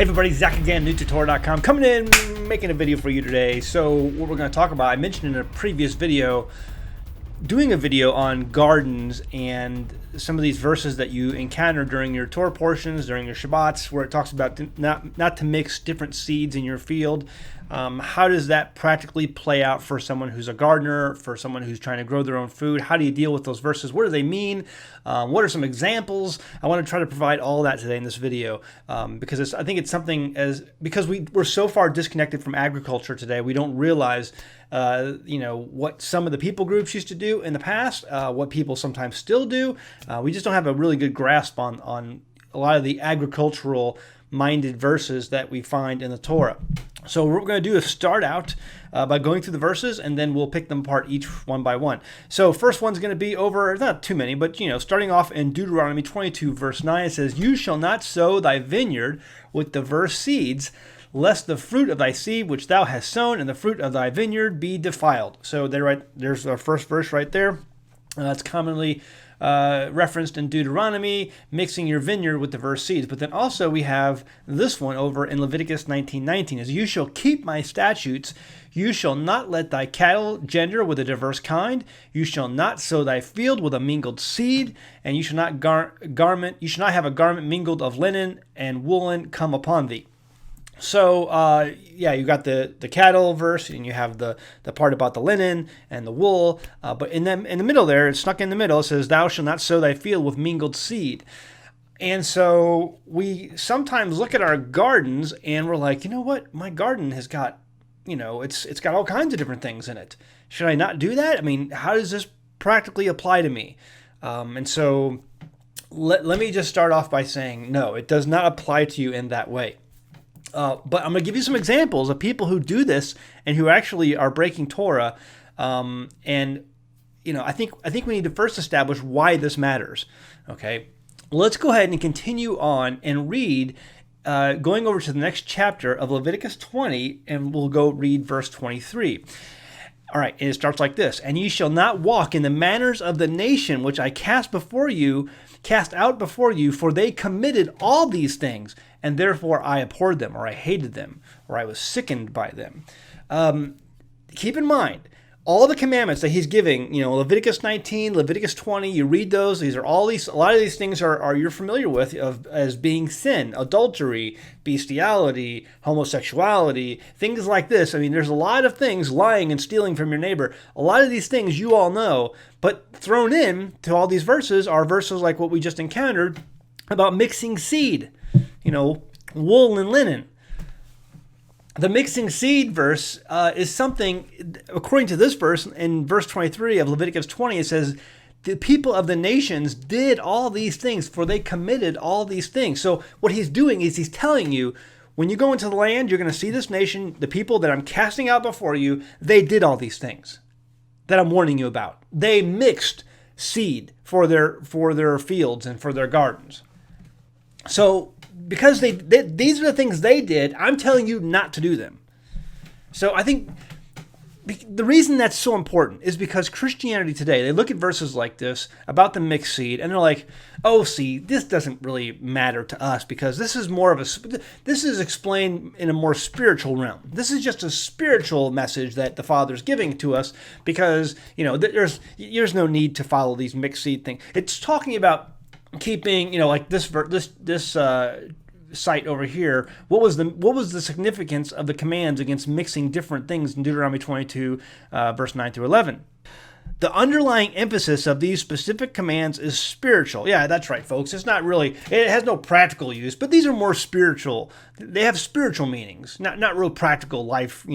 Hey everybody, Zach again, newtotorah.com, coming in, making a video for you today. So what we're going to talk about, I mentioned in a previous video, doing a video on gardens and some of these verses that you encounter during your Torah portions, during your Shabbats, where it talks about not to mix different seeds in your field. How does that practically play out for someone who's a gardener, for someone who's trying to grow their own food? How do you deal with those verses? What do they mean? What are some examples? I want to try to provide all that today in this video because I think it's something because we're so far disconnected from agriculture today, we don't realize what some of the people groups used to do in the past, what people sometimes still do. We just don't have a really good grasp on a lot of the agricultural minded verses that we find in the Torah. So what we're going to do is start out by going through the verses, and then we'll pick them apart each one by one. So first one's going to be over, not too many, but starting off in Deuteronomy 22 verse 9, it says, "You shall not sow thy vineyard with diverse seeds, lest the fruit of thy seed which thou hast sown and the fruit of thy vineyard be defiled." So there's our first verse right there. It's commonly referenced in Deuteronomy, mixing your vineyard with diverse seeds. But then also we have this one over in Leviticus 19:19, is "You shall keep my statutes. You shall not let thy cattle gender with a diverse kind. You shall not sow thy field with a mingled seed, and you shall not You shall not have a garment mingled of linen and woolen come upon thee." So, you got the cattle verse, and you have the part about the linen and the wool. But in the middle there, it's stuck in the middle, it says, "Thou shalt not sow thy field with mingled seed." And so we sometimes look at our gardens and we're like, you know what? My garden has got, it's got all kinds of different things in it. Should I not do that? I mean, how does this practically apply to me? And so let me just start off by saying, no, it does not apply to you in that way. But I'm going to give you some examples of people who do this and who actually are breaking Torah. I think we need to first establish why this matters. Okay, let's go ahead and continue on and read, going over to the next chapter of Leviticus 20, and we'll go read verse 23. All right, and it starts like this: "And ye shall not walk in the manners of the nation which I cast out before you, for they committed all these things, and therefore I abhorred them," or I hated them, or I was sickened by them. Keep in mind, all the commandments that he's giving, Leviticus 19, Leviticus 20, you read those. A lot of these things are you're familiar with as being sin: adultery, bestiality, homosexuality, things like this. I mean, there's a lot of things, lying and stealing from your neighbor. A lot of these things you all know, but thrown in to all these verses are verses like what we just encountered about mixing seed, wool and linen. The mixing seed verse is something, according to this verse, in verse 23 of Leviticus 20, it says, "The people of the nations did all these things, for they committed all these things." So what he's doing is he's telling you, when you go into the land, you're going to see this nation, the people that I'm casting out before you, they did all these things that I'm warning you about. They mixed seed for their fields and for their gardens. So because these are the things they did, I'm telling you not to do them. So I think the reason that's so important is because Christianity today, they look at verses like this about the mixed seed, and they're like, "Oh, see, this doesn't really matter to us because this is this is explained in a more spiritual realm. This is just a spiritual message that the Father's giving to us because there's no need to follow these mixed seed things." It's talking about keeping, like this site over here. What was the significance of the commands against mixing different things in Deuteronomy 22, verse 9 through 11? The underlying emphasis of these specific commands is spiritual. Yeah, that's right, folks. It has no practical use, but these are more spiritual. They have spiritual meanings, not real practical life,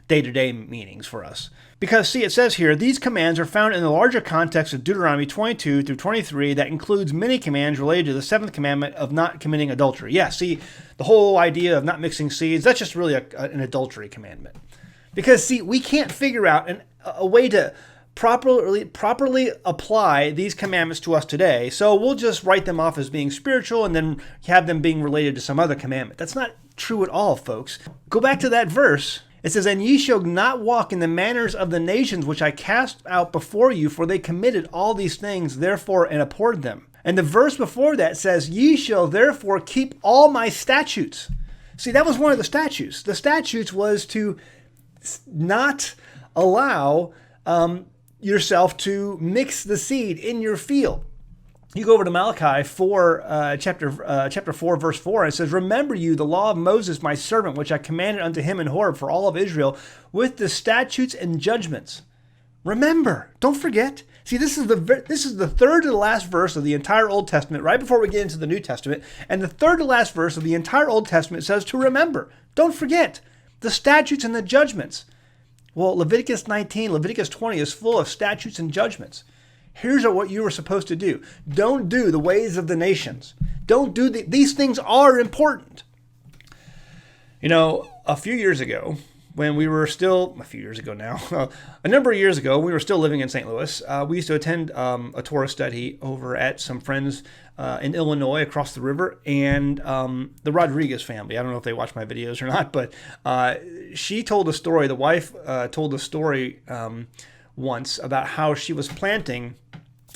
day-to-day meanings for us. Because, see, it says here, these commands are found in the larger context of Deuteronomy 22 through 23 that includes many commands related to the seventh commandment of not committing adultery. Yeah, see, the whole idea of not mixing seeds, that's just really an adultery commandment. Because, see, we can't figure out a way to properly apply these commandments to us today, so we'll just write them off as being spiritual and then have them being related to some other commandment. That's not true at all, folks. Go back to that verse. It says, "And ye shall not walk in the manners of the nations which I cast out before you, for they committed all these things, therefore, and abhorred them." And the verse before that says, "Ye shall therefore keep all my statutes." See, that was one of the statutes. The statutes was to not allow yourself to mix the seed in your field. You go over to Malachi 4, chapter 4, verse 4, and it says, "Remember you the law of Moses, my servant, which I commanded unto him in Horeb for all of Israel, with the statutes and judgments." Remember, don't forget. See, this is the third to the last verse of the entire Old Testament, right before we get into the New Testament. And the third to last verse of the entire Old Testament says to remember. Don't forget the statutes and the judgments. Well, Leviticus 19, Leviticus 20 is full of statutes and judgments. Here's what you were supposed to do. Don't do the ways of the nations. Don't do these things are important. You know, a few years ago, when we were still, a few years ago now, a number of years ago, we were still living in St. Louis. We used to attend a Torah study over at some friends in Illinois across the river, and the Rodriguez family. I don't know if they watch my videos or not, but she told a story. The wife told a story once about how she was planting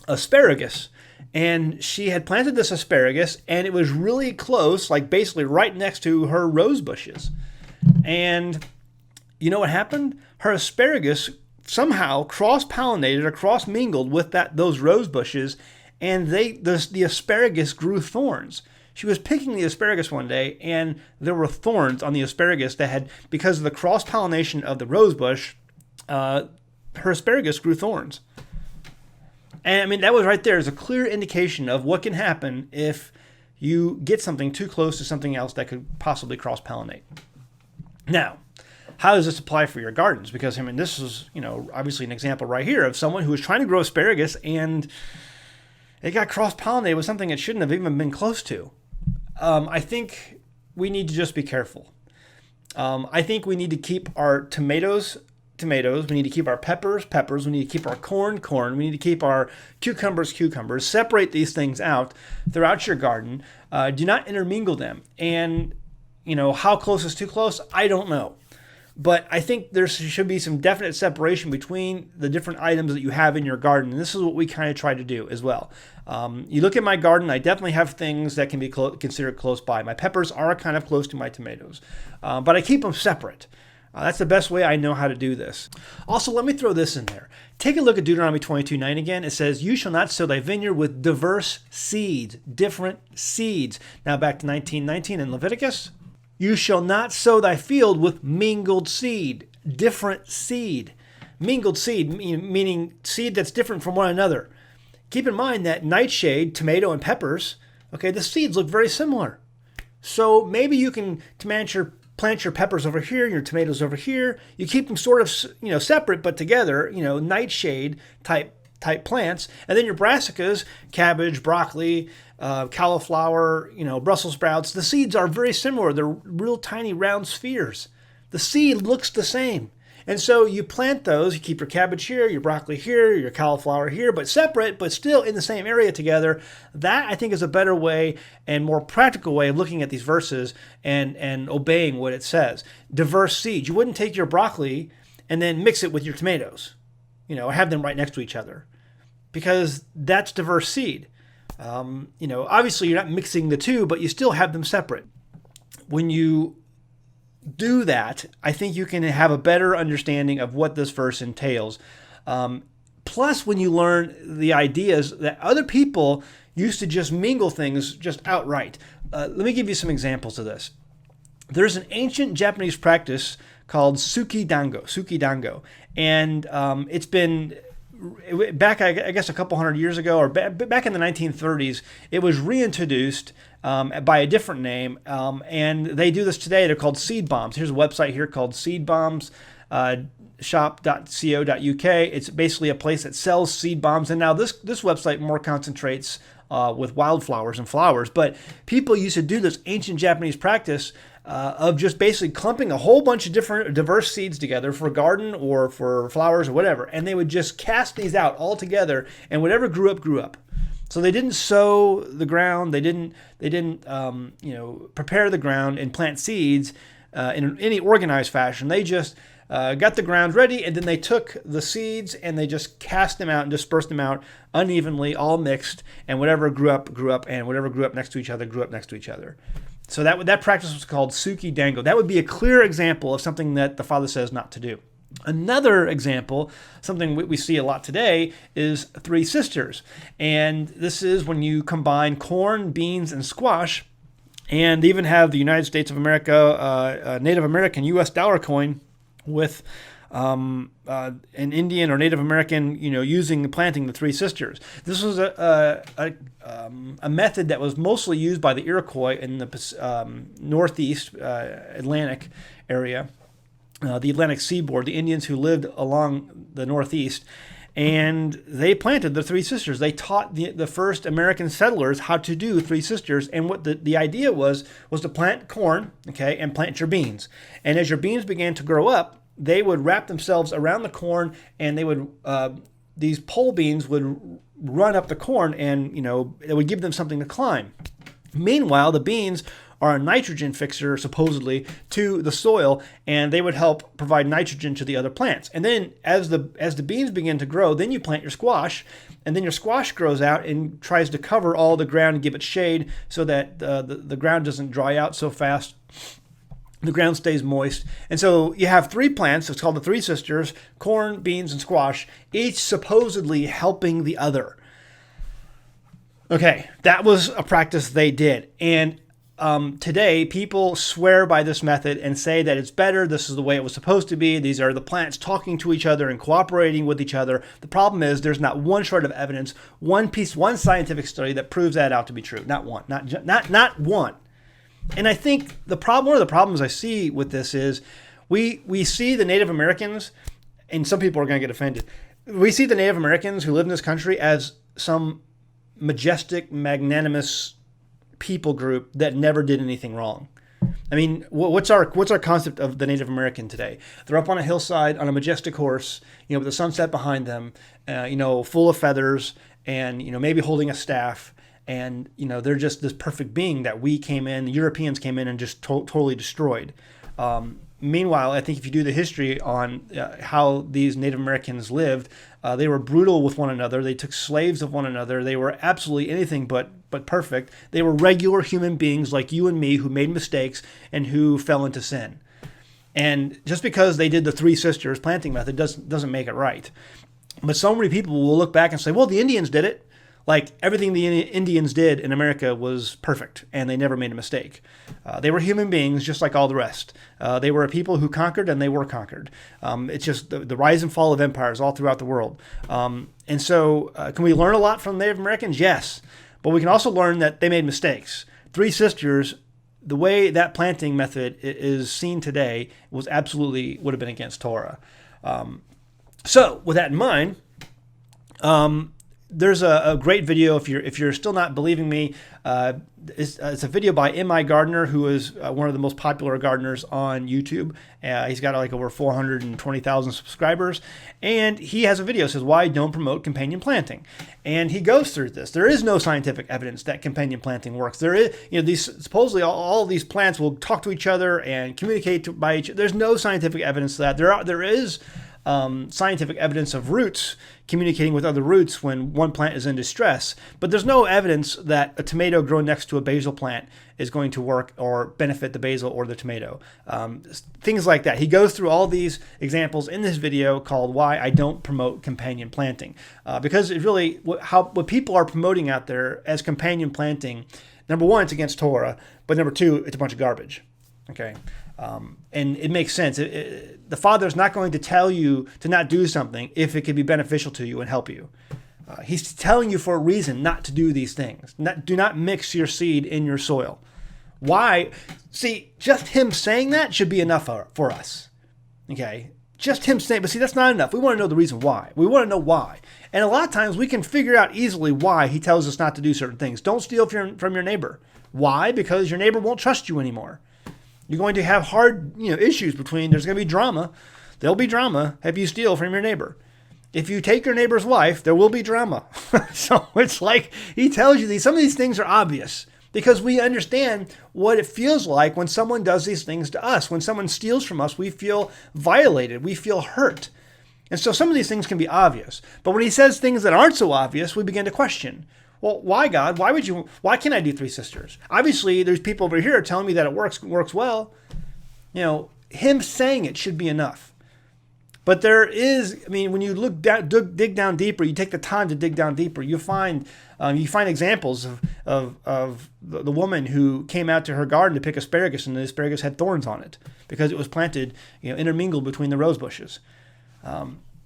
asparagus. And she had planted this asparagus, and it was really close, like basically right next to her rose bushes. And you know what happened? Her asparagus somehow cross-pollinated or cross-mingled with those rose bushes, and the asparagus grew thorns. She was picking the asparagus one day, and there were thorns on the asparagus that had, because of the cross-pollination of the rose bush, her asparagus grew thorns. And I mean, that was right there as a clear indication of what can happen if you get something too close to something else that could possibly cross-pollinate. Now, how does this apply for your gardens? Because, I mean, this is, obviously an example right here of someone who was trying to grow asparagus and it got cross-pollinated with something it shouldn't have even been close to. I think we need to just be careful. I think we need to keep our tomatoes. We need to keep our peppers. We need to keep our corn. We need to keep our cucumbers. Separate these things out throughout your garden. Do not intermingle them. And, how close is too close? I don't know. But I think there should be some definite separation between the different items that you have in your garden. And this is what we kind of try to do as well. You look at my garden, I definitely have things that can be considered close by. My peppers are kind of close to my tomatoes. But I keep them separate. That's the best way I know how to do this. Also, let me throw this in there. Take a look at Deuteronomy 22:9 again. It says, "You shall not sow thy vineyard with diverse seeds," different seeds. Now back to 19:19 in Leviticus. "You shall not sow thy field with mingled seed," different seed. Mingled seed, meaning seed that's different from one another. Keep in mind that nightshade, tomato, and peppers, okay, the seeds look very similar. So maybe you can plant your peppers over here and your tomatoes over here. You keep them sort of, separate but together, nightshade type plants. And then your brassicas, cabbage, broccoli, cauliflower, Brussels sprouts, the seeds are very similar. They're real tiny round spheres. The seed looks the same. And so you plant those, you keep your cabbage here, your broccoli here, your cauliflower here, but separate, but still in the same area together. That, I think, is a better way and more practical way of looking at these verses and obeying what it says. Diverse seeds. You wouldn't take your broccoli and then mix it with your tomatoes, or have them right next to each other, because that's diverse seed. Obviously you're not mixing the two, but you still have them separate. When you do that, I think you can have a better understanding of what this verse entails. Plus, when you learn the ideas that other people used to just mingle things just outright. Let me give you some examples of this. There's an ancient Japanese practice called sukidango, and it's been back, I guess, a couple hundred years ago, or back in the 1930s, it was reintroduced by a different name, and they do this today. They're called seed bombs. Here's a website here called seedbombs.shop.co.uk. It's basically a place that sells seed bombs, and now this website more concentrates with wildflowers and flowers, but people used to do this ancient Japanese practice of just basically clumping a whole bunch of different diverse seeds together for a garden or for flowers or whatever, and they would just cast these out all together, and whatever grew up. So they didn't sow the ground, they didn't prepare the ground and plant seeds in any organized fashion. They just got the ground ready, and then they took the seeds and they just cast them out and dispersed them out unevenly, all mixed, and whatever grew up, and whatever grew up next to each other grew up next to each other. So that practice was called suki dango. That would be a clear example of something that the Father says not to do. Another example, something we see a lot today, is three sisters. And this is when you combine corn, beans, and squash, and even have the United States of America, Native American U.S. dollar coin with an Indian or Native American, planting the three sisters. This was a method that was mostly used by the Iroquois in the northeast Atlantic area. The Atlantic seaboard, the Indians who lived along the northeast, and they planted the three sisters. They taught the first American settlers how to do three sisters, and what the idea was to plant corn, okay, and plant your beans. And as your beans began to grow up, they would wrap themselves around the corn, and they would these pole beans would run up the corn, and it would give them something to climb. Meanwhile, the beans are a nitrogen fixer, supposedly, to the soil, and they would help provide nitrogen to the other plants. And then as the beans begin to grow, then you plant your squash, and then your squash grows out and tries to cover all the ground and give it shade so that the ground doesn't dry out so fast. The ground stays moist. And so you have three plants, it's called the three sisters, corn, beans, and squash, each supposedly helping the other. Okay, that was a practice they did. And today, people swear by this method and say that it's better. This is the way it was supposed to be. These are the plants talking to each other and cooperating with each other. The problem is there's not one shred of evidence, one scientific study that proves that out to be true. Not one. Not one. And I think one of the problems I see with this is we see the Native Americans, and some people are going to get offended. We see the Native Americans who live in this country as some majestic, magnanimous people group that never did anything wrong. I mean, what's our concept of the Native American today? They're up on a hillside on a majestic horse, with the sunset behind them, full of feathers, and maybe holding a staff, and they're just this perfect being that the Europeans came in and just totally destroyed. Meanwhile, I think if you do the history on how these Native Americans lived, they were brutal with one another. They took slaves of one another. They were absolutely anything but perfect. They were regular human beings like you and me who made mistakes and who fell into sin. And just because they did the three sisters planting method doesn't make it right. But so many people will look back and say, well, the Indians did it. Like everything the Indians did in America was perfect, and they never made a mistake. They were human beings just like all the rest. They were a people who conquered, and they were conquered. It's just the rise and fall of empires all throughout the world. And so can we learn a lot from Native Americans? Yes. But we can also learn that they made mistakes. Three sisters, the way that planting method is seen today would have been against Torah. So with that in mind, there's a great video if you're still not believing me. It's a video by M.I. Gardner, who is one of the most popular gardeners on YouTube. He's got over 420,000 subscribers, and he has a video that says why don't promote companion planting, and he goes through this. There is no scientific evidence that companion planting works. There is, these supposedly all these plants will talk to each other and communicate by each other. There's no scientific evidence to that. There is scientific evidence of roots communicating with other roots when one plant is in distress, but there's no evidence that a tomato grown next to a basil plant is going to work or benefit the basil or the tomato. Things like that. He goes through all these examples in this video called Why I Don't Promote Companion Planting. Because it really, what people are promoting out there as companion planting, number one, it's against Torah, but number two, it's a bunch of garbage. Okay. And it makes sense. The Father's not going to tell you to not do something if it could be beneficial to you and help you. He's telling you for a reason not to do these things. Do not mix your seed in your soil. Why? See, just him saying that should be enough for us. Okay? Just him saying, but see, that's not enough. We want to know the reason why. We want to know why. And a lot of times we can figure out easily why he tells us not to do certain things. Don't steal from your neighbor. Why? Because your neighbor won't trust you anymore. You're going to have hard, issues there's going to be drama. There'll be drama if you steal from your neighbor. If you take your neighbor's wife, there will be drama. So it's like he tells you some of these things are obvious because we understand what it feels like when someone does these things to us. When someone steals from us, we feel violated. We feel hurt. And so some of these things can be obvious. But when he says things that aren't so obvious, we begin to question. Well, why, God? Why can't I do 3 sisters? Obviously, there's people over here telling me that it works well. Him saying it should be enough. But there is, when you look down, dig down deeper, you take the time to dig down deeper, you find examples of the woman who came out to her garden to pick asparagus, and the asparagus had thorns on it because it was planted, intermingled between the rose bushes.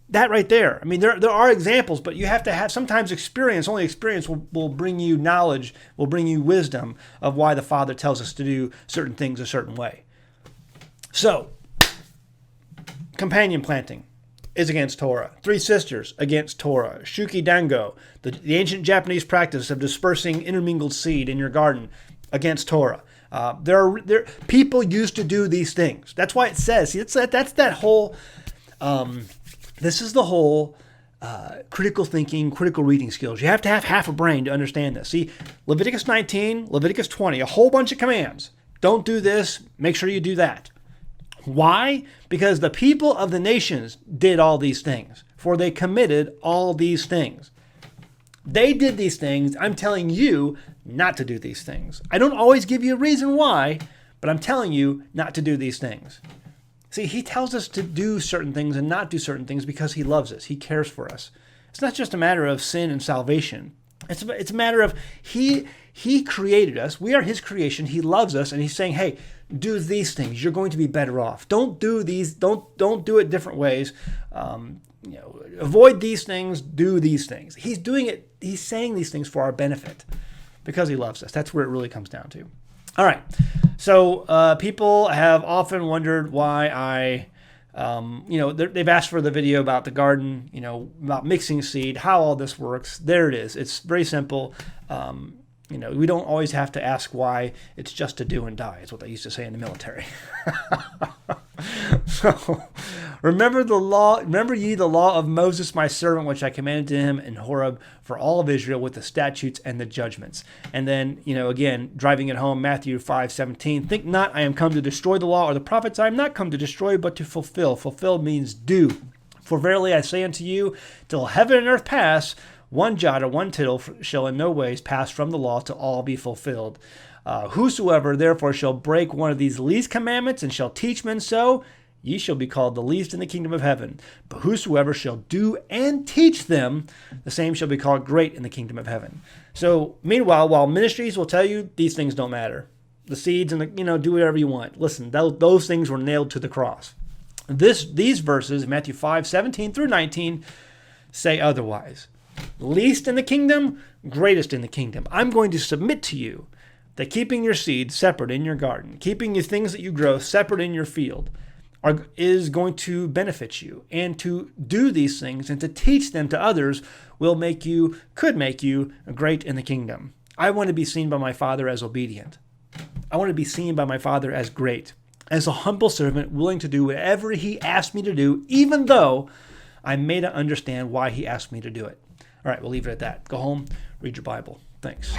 That right there. There are examples, but you have to have sometimes experience. Only experience will bring you knowledge, will bring you wisdom of why the Father tells us to do certain things a certain way. So, companion planting is against Torah. 3 sisters against Torah. Shuki dango, the ancient Japanese practice of dispersing intermingled seed in your garden, against Torah. People used to do these things. That's why it says. See, that's that whole. This is the whole critical thinking, critical reading skills. You have to have half a brain to understand this. See, Leviticus 19, Leviticus 20, a whole bunch of commands. Don't do this. Make sure you do that. Why? Because the people of the nations did all these things, for they committed all these things. They did these things. I'm telling you not to do these things. I don't always give you a reason why, but I'm telling you not to do these things. See, he tells us to do certain things and not do certain things because he loves us. He cares for us. It's not just a matter of sin and salvation. It's a matter of he created us. We are his creation. He loves us, and he's saying, hey, do these things. You're going to be better off. Don't do these. Don't do it different ways. Avoid these things. Do these things. He's doing it. He's saying these things for our benefit because he loves us. That's where it really comes down to. All right. So people have often wondered why they've asked for the video about the garden, about mixing seed, how all this works. There it is. It's very simple. We don't always have to ask why. It's just to do and die, is what they used to say in the military. So, remember ye the law of Moses, my servant, which I commanded to him in Horeb for all of Israel with the statutes and the judgments. And then, again, driving it home, Matthew 5:17, think not I am come to destroy the law or the prophets. I am not come to destroy, but to fulfill. Fulfill means do. For verily I say unto you, till heaven and earth pass, one jot or one tittle shall in no ways pass from the law till all be fulfilled. Whosoever therefore shall break one of these least commandments and shall teach men so, ye shall be called the least in the kingdom of heaven. But whosoever shall do and teach them, the same shall be called great in the kingdom of heaven. So, meanwhile, while ministries will tell you these things don't matter, the seeds and do whatever you want. Listen, those things were nailed to the cross. These verses, Matthew 5:17 through 19, say otherwise. Least in the kingdom, greatest in the kingdom. I'm going to submit to you that keeping your seed separate in your garden, keeping the things that you grow separate in your field, is going to benefit you. And to do these things and to teach them to others could make you great in the kingdom. I want to be seen by my Father as obedient. I want to be seen by my Father as great, as a humble servant willing to do whatever he asked me to do, even though I may not understand why he asked me to do it. All right, we'll leave it at that. Go home, read your Bible. Thanks.